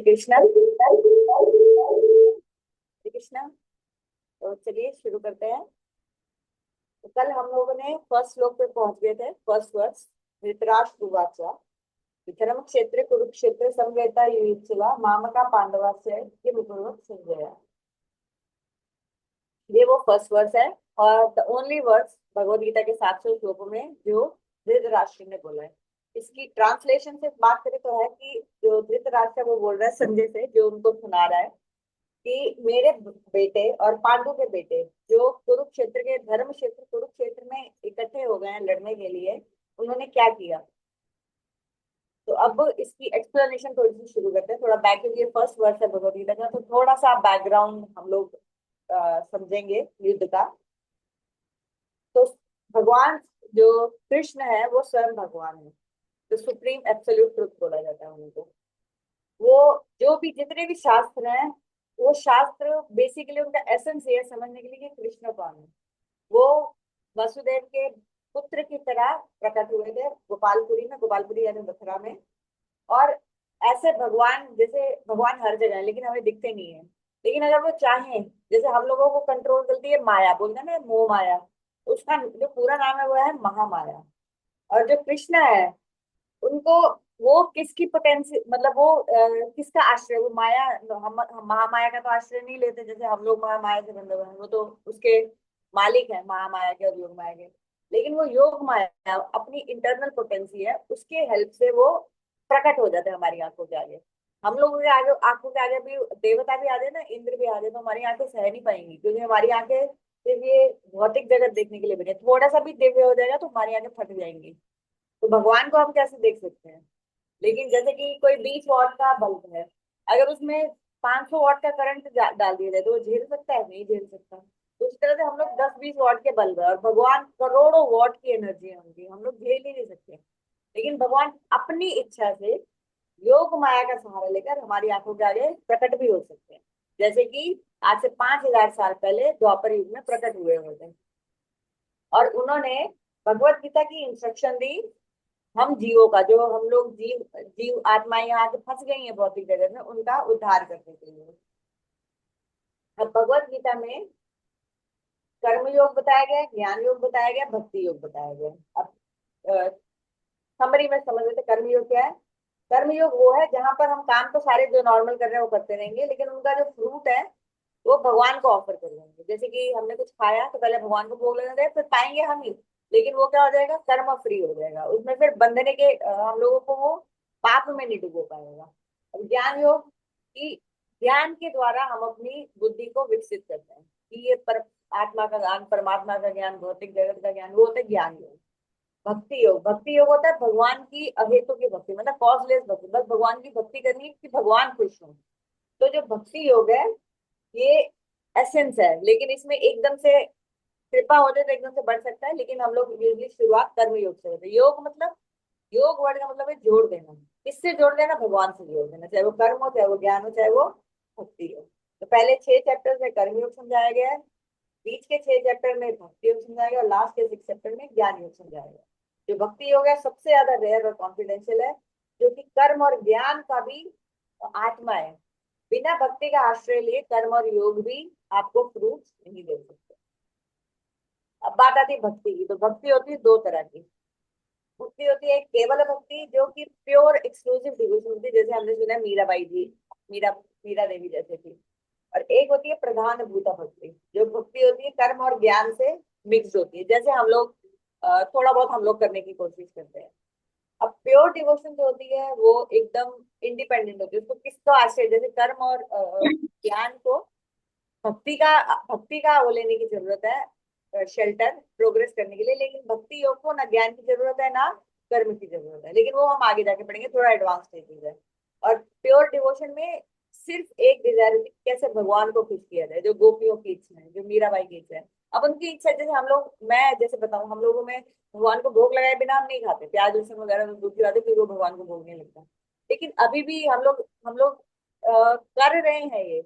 कृष्णा। हरे कृष्णा। तो चलिए शुरू करते हैं। तो कल हम लोगों ने फर्स्ट श्लोक पे पहुंच गए थे। फर्स्ट वर्स, धृतराष्ट्र उवाच विक्रम क्षेत्र कुरुक्षेत्र समवेता युयुत्सुवा मामका पांडवास्य किम कुर्वत संजय। ये वो फर्स्ट वर्स है और the only verse Bhagavad Gita के 700 श्लोकों में जो धृतराष्ट्र ने बोला है। इसकी ट्रांसलेशन से बात करें तो है कि जो धृतराष्ट्र है वो बोल रहा है संजय से, जो उनको सुना रहा है कि मेरे बेटे और पांडु के बेटे जो कुरुक्षेत्र के धर्म क्षेत्र कुरुक्षेत्र में इकट्ठे हो गए हैं लड़ने के लिए, उन्होंने क्या किया। तो अब इसकी एक्सप्लेनेशन थोड़ी सी शुरू करते हैं। थोड़ा बैक, ये फर्स्ट वर्स है भगवद गीता का, तो थोड़ा सा बैकग्राउंड हम लोग समझेंगे युद्ध का। तो भगवान जो कृष्ण है वो स्वयं भगवान है, जो सुप्रीम एब्सोल्यूट ट्रुथ बोला जाता है उनको। वो जो भी जितने भी शास्त्र हैं, वो शास्त्र बेसिकली उनका एसेंस ये है समझने के लिए कि कृष्ण कौन है। वो वसुदेव के पुत्र की तरह प्रकट हुए थे गोपालपुरी में, गोपालपुरी यानी मथुरा में। और ऐसे भगवान, जैसे भगवान हर जगह है लेकिन हमें दिखते नहीं है। लेकिन अगर वो चाहें, जैसे हम लोगों को कंट्रोल करती है माया, बोलते हैं ना मोह माया, उसका जो पूरा नाम है वो है महामाया। और जो कृष्ण है उनको, वो किसकी पोटेंशियल, मतलब वो किसका आश्रय, वो माया, हम महामाया का तो आश्रय नहीं लेते जैसे हम लोग महामाया से बंधे हुए हैं। वो तो उसके मालिक है महामाया के और योग माया के। लेकिन वो योग माया अपनी इंटरनल पोटेंसी है, उसके हेल्प से वो प्रकट हो जाते हैं हमारी आंखों के आगे। हम लोगों के आगे, आंखों के आगे भी देवता भी आ जाए ना, इंद्र भी आ जाए, तो हमारी आंखें सह नहीं पाएंगी, क्योंकि हमारी आंखें सिर्फ ये भौतिक जगत देखने के लिए बनी है। थोड़ा सा भी दिव्य हो जाएगा तो हमारी आंखें फट जाएंगी। तो भगवान को हम कैसे देख सकते हैं। लेकिन जैसे कि कोई 20 वॉट का बल्ब है, अगर उसमें 500 वॉट का करंट डाल दिया जाए तो वो झेल सकता है? नहीं झेल सकता। तो उस तरह से हम लोग 10-20 वॉट के बल्ब है और भगवान करोड़ों वॉट की एनर्जी है उनकी, हम लोग झेल ही नहीं सकते। लेकिन भगवान अपनी इच्छा से योग माया का सहारा लेकर हमारी आंखों के आगे प्रकट भी हो सकते हैं। जैसे कि आज से 5,000 साल पहले द्वापर युग में प्रकट हुए हुए थे। और उन्होंने भगवत गीता की इंस्ट्रक्शन दी हम जीवों का, जो हम लोग जीव जीव आत्माएं यहाँ के फंस गई हैं भौतिक जगत में, उनका उद्धार करने के लिए। अब भगवत गीता में कर्म योग बताया गया, ज्ञान योग बताया गया, भक्ति योग बताया गया। अब समरी में समझ लेते कर्म योग क्या है। कर्म योग वो है जहां पर हम काम तो सारे जो नॉर्मल कर रहे हैं वो करते रहेंगे, लेकिन उनका जो फ्रूट है वो भगवान को ऑफर कर देंगे। जैसे कि हमने कुछ खाया तो पहले भगवान को भोग लगा दे, फिर पाएंगे हम ही। लेकिन वो क्या हो जाएगा, कर्म फ्री हो जाएगा, उसमें फिर बंधने के हम लोगों को वो पाप में नहीं डुबो पाएगा। अब ज्ञान योग की, ज्ञान के द्वारा हम अपनी बुद्धि को विकसित करते हैं कि ये पर आत्मा का ज्ञान, परमात्मा का ज्ञान, भौतिक जगत का ज्ञान, वो होता है ज्ञान योग। भक्ति योग, भक्ति योग होता है भगवान की अहेतु की भक्ति, मतलब कॉजलेस भक्ति, बस भगवान की भक्ति करनी है कि भगवान खुश हो। तो जो भक्ति योग है ये एसेंस है, लेकिन इसमें एकदम से कृपा हो जाए तो एकदम से बढ़ सकता है। लेकिन हम लोग यूजली शुरुआत कर्म योग से करते हैं। योग मतलब, योग वर्ड का मतलब है जोड़ देना। किससे जोड़ देना? भगवान से जोड़ देना, चाहे वो कर्म हो, चाहे वो ज्ञान हो, चाहे वो भक्ति हो। तो पहले 6 चैप्टर में कर्म योग समझाया गया है, बीच के 6 चैप्टर में भक्ति योग समझाया गया और लास्ट के 6 चैप्टर में ज्ञान योग समझाया गया। जो भक्ति योग है सबसे ज्यादा रेयर और कॉन्फिडेंशियल है, जो कि कर्म और ज्ञान का भी आत्मा है। बिना भक्ति का आश्रय लिए कर्म और योग भी आपको फ्रूट नहीं दे सकते। अब बात आती है भक्ति की। तो भक्ति होती है दो तरह की। भक्ति होती है एक केवल भक्ति, जो कि प्योर एक्सक्लूसिव डिवोशन होती है, जैसे हमने सुना है मीराबाई जी, मीरा मीरा देवी जैसे थी। और एक होती है प्रधान भूता भक्ति, जो भक्ति होती है कर्म और ज्ञान से मिक्स होती है, जैसे हम लोग थोड़ा बहुत हम लोग करने की कोशिश करते हैं। अब प्योर डिवोशन जो होती है वो एकदम इंडिपेंडेंट होती है, उसको किसको आश्रय, जैसे कर्म और ज्ञान को भक्ति का वो लेने की जरूरत है, शेल्टर प्रोग्रेस करने के लिए। लेकिन भक्ति योग को ना ज्ञान की जरूरत है ना कर्म की जरूरत है, लेकिन वो हम आगे जाके पढ़ेंगे, थोड़ा एडवांस स्टेज है। और प्योर डिवोशन में सिर्फ एक डिजायर होती है, कैसे भगवान को खुश किया जाए, जो गोपियों की इच्छा है, जो मीराबाई की इच्छा है। अब उनकी इच्छा, जैसे हम लोग, मैं जैसे बताऊं, हम लोगों में भगवान को भोग लगाए बिना हम नहीं खाते, प्याज लहसुन वगैरह तो दूसरी बात है, फिर वो भगवान को भोग नहीं लगता। लेकिन अभी भी हम लोग कर रहे हैं ये।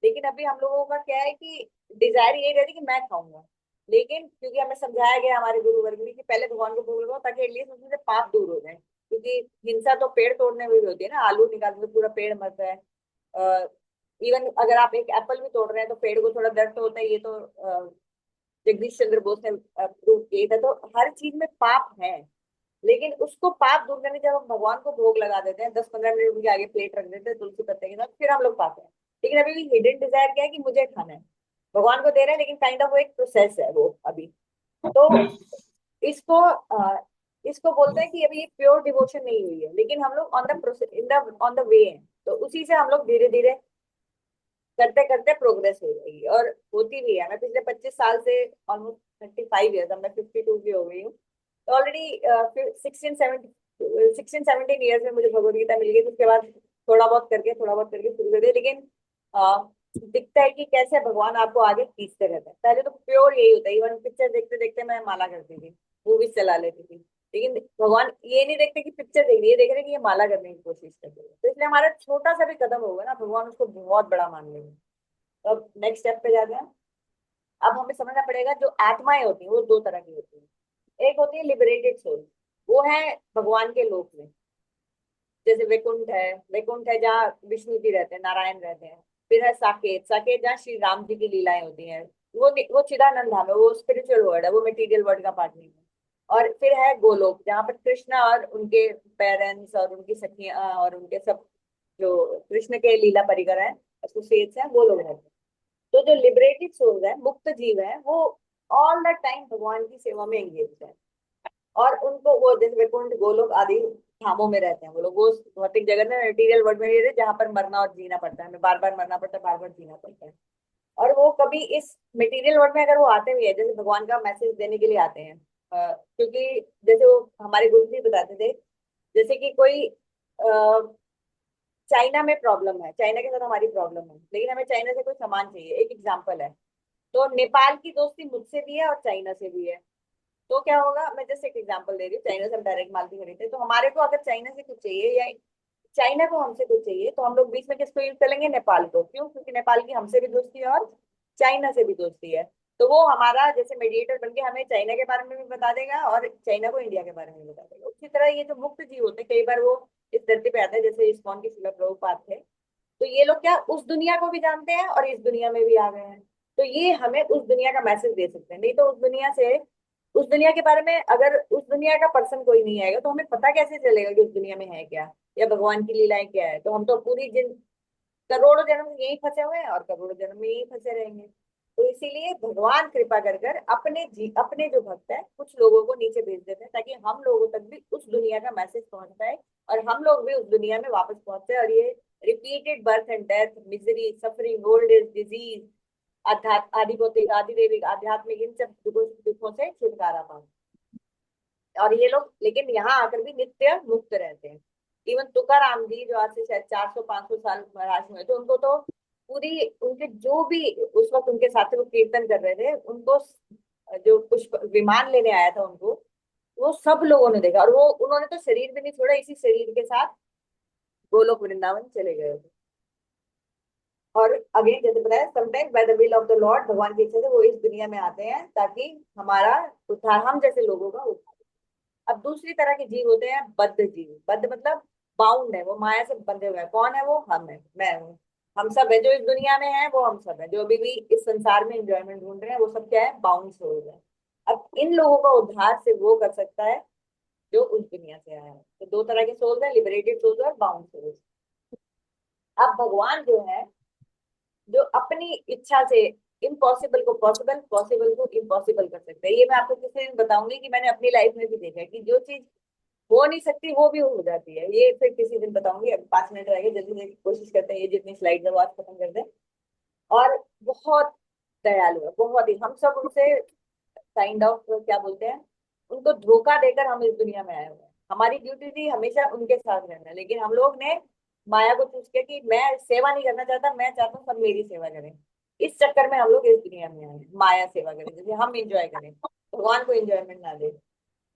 लेकिन अभी हम लोगों का क्या है कि डिजायर ये रहती है कि मैं खाऊंगा। लेकिन क्योंकि हमें समझाया गया हमारे गुरु वर्ग में कि पहले भगवान को भोग लगाओ ताकि एटलीस्ट उसमें से पाप दूर हो जाए, क्योंकि हिंसा तो पेड़ तोड़ने में भी होती है ना, आलू निकालने से पूरा पेड़ मरता है। इवन अगर आप एक एप्पल भी तोड़ रहे हैं तो पेड़ को थोड़ा दर्द तो होता है, ये तो जगदीश चंद्र बोस ने प्रूव किया था। तो हर चीज में पाप है, लेकिन उसको पाप दूर करने जब हम भगवान को भोग लगा देते हैं, 10-15 मिनट उनके आगे प्लेट रख देते हैं तुलसी पत्ते के साथ, फिर हम लोग पाते हैं। लेकिन अभी भी हिडन डिजायर क्या है कि मुझे खाना है, भगवान को दे रहे हैं, लेकिन काइंड ऑफ वो एक प्रोसेस है वो अभी। तो इसको इसको बोलते हैं कि अभी ये प्योर डिवोशन नहीं हुई है, लेकिन हम लोग on the process, in the on the way हैं। तो उसी से हम लोग धीरे धीरे करते करते प्रोग्रेस हो जाएगी, और होती भी है। मैं पिछले 25 साल से, ऑलमोस्ट 35 ईयर्स, अब मैं 52 की हो गई हूँ, तो ऑलरेडी 16-17 ईयर्स में मुझे भगवत गीता मिल गई। तो उसके बाद थोड़ा बहुत करके शुरू कर दिया, लेकिन अ, दिखता है कि कैसे भगवान आपको आगे खींचते रहते हैं। पहले तो प्योर यही होता है, इवन पिक्चर देखते देखते मैं माला करती थी, मूवीज चला लेती थी, लेकिन भगवान ये नहीं देखते कि पिक्चर देख रही है, देख रहे कि ये माला करने की कोशिश कर रही है। तो इसलिए हमारा छोटा सा भी कदम होगा ना, भगवान उसको बहुत बड़ा मान लेंगे। तो अब नेक्स्ट स्टेप पे जाते हैं। अब हमें समझना पड़ेगा, जो आत्माएं होती हैं वो दो तरह की होती हैं। एक होती है लिबरेटेड सोल, वो है भगवान के लोक में, जैसे वैकुंठ है जहाँ विष्णु जी रहते हैं, नारायण रहते हैं। फिर है साकेत, साकेत जहाँ श्री राम जी की लीलाएं होती हैं। वो चिदानंद धाम है, वो स्पिरिचुअल वर्ड है, वो मटेरियल वर्ड का पार्ट नहीं है। और फिर है गोलोक, जहाँ पर कृष्णा और उनके पेरेंट्स और उनकी सखियां और उनके सब जो कृष्ण के लीला परिकर हैं, एसोसिएट्स हैं, वो लोग रहते हैं। तो जो लिबरेटेड सोल्स है, मुक्त जीव है, वो ऑल द टाइम भगवान की सेवा में एंगेज है। और उनको वो जैसे वैकुंठ गोलोक आदि धामों में रहते हैं वो लोग, वो भौतिक जगत में मटेरियल वर्ल्ड में रहते हैं, जहाँ पर मरना और जीना पड़ता है, हमें बार बार मरना पड़ता है, बार बार जीना पड़ता है। और वो कभी इस मटेरियल वर्ल्ड में अगर वो आते भी है, जैसे भगवान का मैसेज देने के लिए आते हैं, क्योंकि जैसे वो हमारे गुरु जी बताते थे, जैसे कि कोई चाइना में प्रॉब्लम है, चाइना के साथ हमारी प्रॉब्लम है, लेकिन हमें चाइना से कोई सामान चाहिए, एक एग्जाम्पल है। तो नेपाल की दोस्ती मुझसे भी है और चाइना से भी है। तो क्या होगा, मैं जैसे एक एग्जांपल दे रही हूँ, चाइना से हम डायरेक्ट माल भी खरीदते हैं, तो हमारे को अगर चाइना से कुछ चाहिए या चाइना को हमसे कुछ चाहिए, तो हम लोग बीच में किसको यूज करेंगे, नेपाल को। क्यों? क्योंकि नेपाल की हमसे भी दोस्ती है और चाइना से भी दोस्ती है। तो वो हमारा जैसे मीडिएटर बन के हमें चाइना के बारे में भी बता देगा और चाइना को इंडिया के बारे में भी बता देगा। उसी तरह ये जो मुक्त जीव होते हैं, कई बार वो इस धरती पे आते हैं, जैसे इस्कॉन के शिला प्रभुपाद थे। तो ये लोग क्या उस दुनिया को भी जानते हैं और इस दुनिया में भी आ गए हैं। तो ये हमें उस दुनिया का मैसेज दे सकते हैं। नहीं तो उस दुनिया के बारे में अगर उस दुनिया का पर्सन कोई नहीं आएगा, तो हमें पता कैसे चलेगा कि उस दुनिया में है क्या, या भगवान की लीलाएं क्या है। तो हम तो पूरी जिन करोड़ों जन्म यही फंसे हुए हैं और करोड़ों जन्म में यही फंसे रहेंगे। तो इसीलिए भगवान कृपा कर कर अपने जो भक्त है, कुछ लोगों को नीचे भेज देते हैं, ताकि हम लोगों तक भी उस दुनिया का मैसेज पहुंच पाए, और हम लोग भी उस दुनिया में वापस पहुंचे, और ये repeated birth and death, misery, suffering, old age, disease, आदि भौतिक, आदि दैविक, आध्यात्मिक, इन सब दुखों से छुटकारा पाए। और ये लोग लेकिन यहाँ आकर भी नित्य मुक्त रहते हैं। इवन तुकाराम जी, जो आज से शायद 400-500 साल महाराज हुए, तो उनको तो पूरी उनके जो भी उस वक्त उनके साथ वो कीर्तन कर रहे थे, उनको जो पुष्प विमान लेने आया था उनको, वो सब लोगों ने देखा, और वो उन्होंने तो शरीर भी नहीं छोड़ा, इसी शरीर के साथ गोलोक वृंदावन चले गए थे। और अगेन जैसे बताया, sometimes by the will of the Lord, भगवान की इच्छा से वो इस दुनिया में आते हैं, ताकि हमारा उद्धार, हम जैसे लोगों का उद्धार। अब दूसरी तरह के जीव होते हैं बद्ध जीव। बद्ध मतलब बाउंड है, वो माया से बंधे हुए हैं। कौन है वो? हम है, मैं हूँ, हम सब है जो इस दुनिया में है, वो हम सब है जो अभी भी इस संसार में एंजॉयमेंट ढूंढ रहे हैं, वो सब क्या है? बाउंड सोल है। अब इन लोगों का उद्धार से वो कर सकता है जो उस दुनिया से आया है। तो दो तरह के सोल्स है, लिबरेटेड सोल्स और बाउंड सोल्स। अब भगवान जो है, जो अपनी इच्छा से इम्पॉसिबल को पॉसिबल, पॉसिबल को इम्पॉसिबल कर सकते हैं। ये मैं आपको किसी दिन बताऊंगी कि मैंने अपनी लाइफ में भी देखा है कि जो चीज हो नहीं सकती वो भी हो जाती है। ये फिर किसी दिन बताऊंगी। अभी 5 मिनट रह गए, जल्दी से कोशिश करते हैं ये जितनी स्लाइड है वो आज खत्म कर दें। और बहुत दयालु है, बहुत ही। हम सब उनसे काइंड ऑफ क्या बोलते हैं, उनको धोखा देकर हम इस दुनिया में आए हुए हैं। हमारी ड्यूटी थी हमेशा उनके साथ रहना, लेकिन हम लोग ने माया को चूज किया कि मैं सेवा नहीं करना चाहता, मैं चाहता हूँ सब मेरी सेवा करें। इस चक्कर में हम लोग इस दुनिया में आए हैं, माया सेवा करें, जैसे हम इंजॉय करें, भगवान को इंजॉयमेंट ना दे।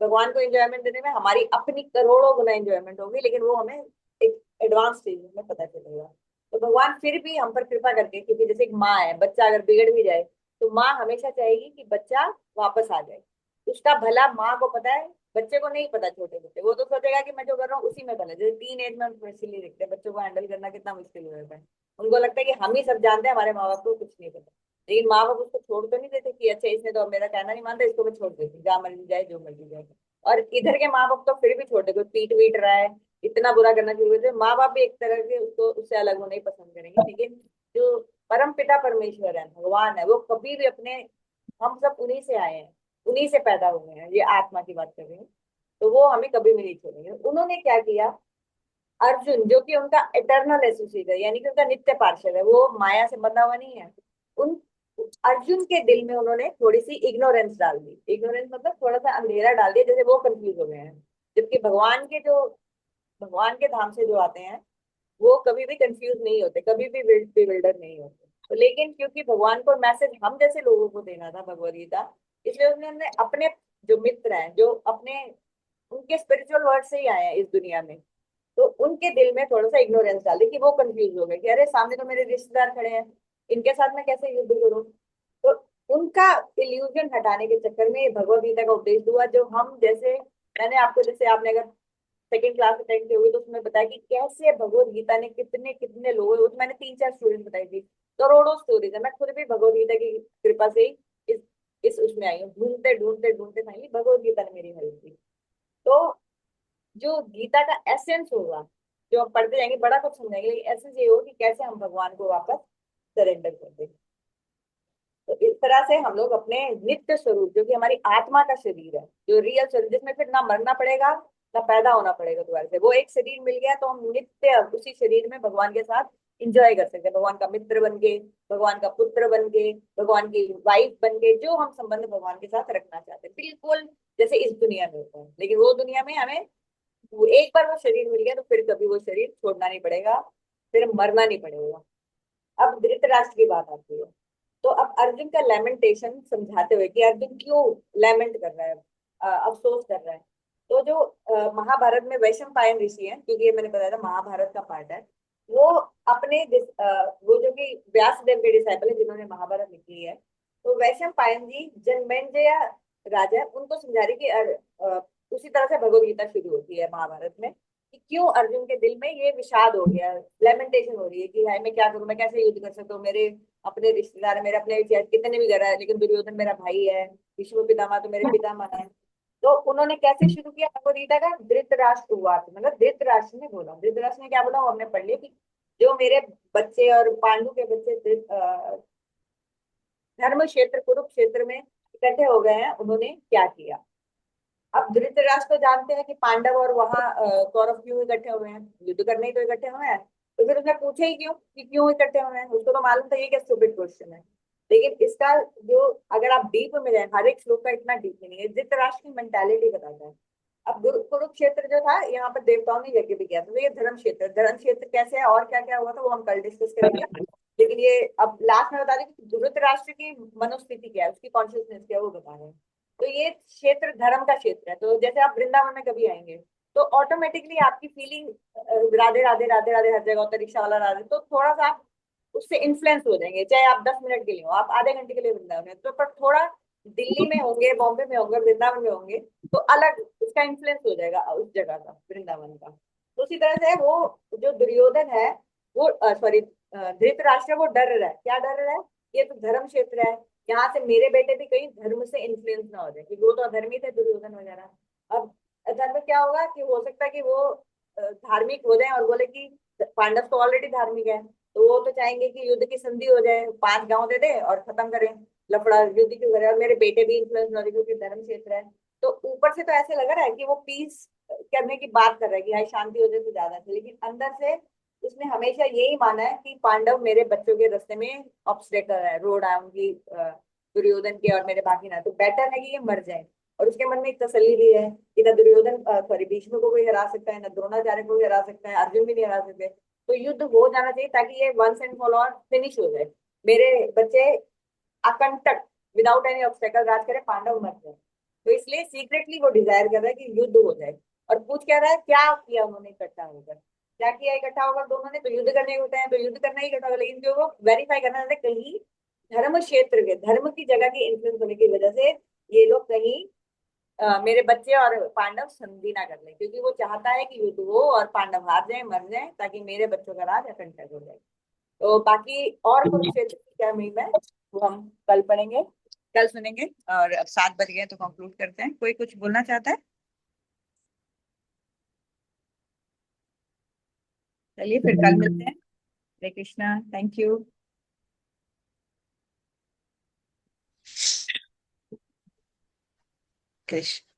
भगवान को एंजॉयमेंट देने में हमारी अपनी करोड़ों गुना एंजॉयमेंट होगी, लेकिन वो हमें एक एडवांस स्टेज में पता चलेगा। तो भगवान फिर भी हम पर कृपा करके, क्योंकि जैसे एक माँ है, बच्चा अगर बिगड़ भी जाए, तो माँ हमेशा चाहेगी कि बच्चा वापस आ जाए। उसका भला माँ को पता है, बच्चे को नहीं पता। छोटे बच्चे वो तो सोचेगा कि मैं जो कर रहा हूँ उसी में भला। जैसे टीन एज में हम इसीलिए देखते हैं बच्चों को हैंडल करना कितना मुश्किल हो जाता है। उनको लगता है कि हम ही सब जानते हैं, हमारे माँ बाप को कुछ नहीं पता। लेकिन माँ बाप उसको छोड़ तो नहीं देते कि अच्छा इसने तो अब मेरा कहना नहीं मानता, इसको मैं छोड़ देती हूँ, जहाँ मर्जी जाए जो मर्जी जाए। और इधर के माँ बाप तो फिर भी छोड़ते, कोई पीट वीट रहा है, इतना बुरा करना शुरू कर दे, माँ बाप भी एक तरह के उसको उससे अलग होना ही पसंद करेंगे। लेकिन जो परम पिता परमेश्वर है, भगवान है, वो कभी भी अपने, हम सब उन्हीं से आए हैं, उन्हीं से पैदा हुए हैं, ये आत्मा की बात कर रही हूँ, तो वो हमें कभी भी नहीं छोड़ेंगे। उन्होंने क्या किया, अर्जुन जो कि उनका इटर्नल एसोसिएट है, यानी कि उनका नित्य पार्षद है, वो माया से बंधा हुआ नहीं है, उन अर्जुन के दिल में उन्होंने थोड़ी सी इग्नोरेंस डाल दी। इग्नोरेंस मतलब थोड़ा सा अंधेरा डाल दिया, जैसे वो कंफ्यूज हो गए हैं। जबकि भगवान के धाम से जो आते हैं वो कभी भी कंफ्यूज नहीं होते, कभी भी बिल्डर नहीं होते। तो लेकिन क्योंकि भगवान को मैसेज हम जैसे लोगों को देना था, भगवद गीता, इसलिए उन्होंने अपने जो मित्र हैं, जो अपने उनके स्पिरिचुअल वर्ड से ही आए हैं इस दुनिया में, तो उनके दिल में थोड़ा सा इग्नोरेंस डाल दी कि वो कंफ्यूज हो गए कि अरे सामने तो मेरे रिश्तेदार खड़े हैं, इनके साथ मैं कैसे युद्ध करूं। तो उनका इल्यूजन हटाने के चक्कर में ये भगवद गीता का उपदेश हुआ, जो हम जैसे, मैंने आपको, जैसे आपने अगर सेकंड क्लास अटेंड की होगी तो उसमें बताया कि कैसे भगवद गीता ने कितने कितने लोगों, वो तो मैंने 3-4 स्टोरीज बताई थी, करोड़ों स्टोरीज है। मैं खुद भी भगवद गीता की कृपा से ही इस उसमें आई हूँ, ढूंढते ढूंढते ढूंढते फाइनली भगवद गीता ने मेरी हेल्प की। तो जो गीता का एसेंस होगा, जो हम पढ़ते जाएंगे बड़ा कुछ समझेंगे, लेकिन एसेंस ये हो कि कैसे हम भगवान को वापस सरेंडर कर दें। तो इस तरह से हम लोग अपने नित्य स्वरूप, जो कि हमारी आत्मा का शरीर है, जो रियल शरीर, जिसमें फिर ना मरना पड़ेगा ना पैदा होना पड़ेगा दोबारा से, वो एक शरीर मिल गया तो हम नित्य उसी शरीर में भगवान के साथ इंजॉय कर सकते हैं, भगवान का मित्र बन के, भगवान का पुत्र बन के, भगवान की वाइफ बन के, जो हम संबंध भगवान के साथ रखना चाहते हैं, बिल्कुल जैसे इस दुनिया में होता है। लेकिन वो दुनिया में हमें, वो एक बार वो शरीर मिल गया तो फिर कभी वो शरीर छोड़ना नहीं पड़ेगा, फिर मरना नहीं पड़ेगा। अब धृतराष्ट्र की बात आती है, तो अब अर्जुन का लेमेंटेशन समझाते हुए कि अर्जुन क्यों लेमेंट कर रहा है, अफसोस कर रहा है। तो जो महाभारत में वैशंपायन ऋषि हैं, क्योंकि ये मैंने बताया था महाभारत का पार्ट है, वो अपने वो जो कि व्यास देव के डिसाइपल है जिन्होंने महाभारत लिखी है, तो वैशंपायन जी जनमेजय राजा है, उनको समझा रही कि उसी तरह से भगवद गीता शुरू होती है महाभारत में, कि क्यों अर्जुन के दिल में ये विषाद हो गया, लेमेंटेशन हो रही है कि हाय मैं क्या करूं, मैं कैसे युद्ध कर सकता हूँ, मेरे अपने रिश्तेदार है, मेरे अपने कितने भी घर है, लेकिन दुर्योधन मेरा भाई है, भीष्म पितामह तो मेरे पितामह है। तो उन्होंने कैसे शुरू किया भगवद गीता का, धृतराष्ट्र हुआ, मतलब धृतराष्ट्र ने बोला, धृतराष्ट्र ने क्या बोला वो हमने पढ़ लिया कि जो मेरे बच्चे और पांडु के बच्चे धर्म क्षेत्र कुरुक्षेत्र में इकट्ठे हो गए हैं, उन्होंने क्या किया। अब धृतराष्ट्र तो जानते हैं कि पांडव और वहां कौरव क्यों इकट्ठे हुए हैं, युद्ध करने ही तो इकट्ठे हुए हैं, तो फिर उसने पूछे ही क्यों कि क्यों इकट्ठे हुए हैं, उसको तो मालूम था ये क्या स्टूपिड क्वेश्चन है। लेकिन इसका जो, अगर आप डीप में जाए, हर एक श्लोक का इतना डीप नहीं है, धृतराष्ट्र की मेंटालिटी बताता है। अब कुरुक्षेत्र जो था, यहाँ पर देवताओं ने यज्ञ भी किया था, तो ये धर्म क्षेत्र कैसे है और क्या क्या हुआ था वो हम कल डिस्कस करेंगे। लेकिन ये अब लास्ट में बता दें कि धृतराष्ट्र की मनोस्थिति क्या है, उसकी कॉन्शियसनेस क्या है, वो बता रहे हैं। तो ये क्षेत्र धर्म का क्षेत्र है, तो जैसे आप वृंदावन में कभी आएंगे तो ऑटोमेटिकली आपकी फीलिंग राधे राधे राधे राधे हर जगह होता है, रिक्शा वाला राधे, तो थोड़ा सा आप उससे इन्फ्लुएंस हो जाएंगे, चाहे आप 10 मिनट के लिए हो, आप आधे घंटे के लिए वृंदावन में, तो पर थोड़ा दिल्ली में होंगे, बॉम्बे में होंगे, वृंदावन में होंगे, तो अलग उसका इन्फ्लुएंस हो जाएगा उस जगह का, वृंदावन का। तो उसी तरह से वो जो दुर्योधन है, वो सॉरी धृतराष्ट्र, वो डर रहा है, क्या डर रहा है, ये तो धर्म क्षेत्र है, यहाँ से मेरे बेटे भी कहीं धर्म से इन्फ्लुएंस ना हो जाए, क्योंकि वो तो अधर्मी थे दुर्योधन वगैरह। अब अधर्म क्या होगा कि हो सकता है कि वो धार्मिक हो जाए और बोले कि पांडव तो ऑलरेडी धार्मिक है, तो वो तो चाहेंगे कि युद्ध की संधि हो जाए, 5 गांव दे दे और खत्म करें, लफड़ा युद्ध क्यों करे, और मेरे बेटे भी इन्फ्लुएंस ना हो, क्योंकि धर्म क्षेत्र है। तो ऊपर से तो ऐसे लग रहा है कि वो पीस करने की बात कर रहा है कि हाई शांति हो जाए तो ज्यादा है, लेकिन अंदर से उसने हमेशा यही माना है कि पांडव मेरे बच्चों के रास्ते में ऑब्स्टेकल है, रोड है उनकी, दुर्योधन के और मेरे बाकी ना, तो बेटर है कि ये मर जाए। और उसके मन में एक तसल्ली भी है कि ना दुर्योधन सॉरी भीष्म को कोई हरा सकता है, ना द्रोणाचार्य को भी हरा सकता है, अर्जुन भी नहीं हरा सकते, तो युद्ध हो जाना चाहिए ताकि ये once and for all finish हो जाए, मेरे बच्चे अकंटक विदाउट एनी ऑब्स्टेकल राज करे, पांडव मर जाए। तो इसलिए सीक्रेटली वो डिजायर कर रहा है कि युद्ध हो जाए। और पूछ क्या रहा है, क्या किया उन्होंने इकट्ठा होकर, क्या किया इकट्ठा होकर दोनों ने, तो युद्ध करने होते हैं तो युद्ध करना ही इकट्ठा होगा, लेकिन जो वो वेरीफाई करना चाहते हैं, कहीं धर्म क्षेत्र के, धर्म की जगह के इन्फ्लुएंस होने की वजह से ये लोग कहीं मेरे बच्चे और पांडव संधि ना कर ले, क्योंकि वो चाहता है कि युद्ध हो और पांडव हार जाए, मर जाए, ताकि मेरे बच्चों का राज अखंड हो जाए। तो बाकी और कुरुक्षेत्र की क्या मुहिम है वो हम कल पढ़ेंगे, कल सुनेंगे। और अब 7 बज गए तो कंक्लूड करते हैं। कोई कुछ बोलना चाहता है? चलिए फिर कल मिलते हैं। हरे कृष्णा, थैंक यू। कृष्ण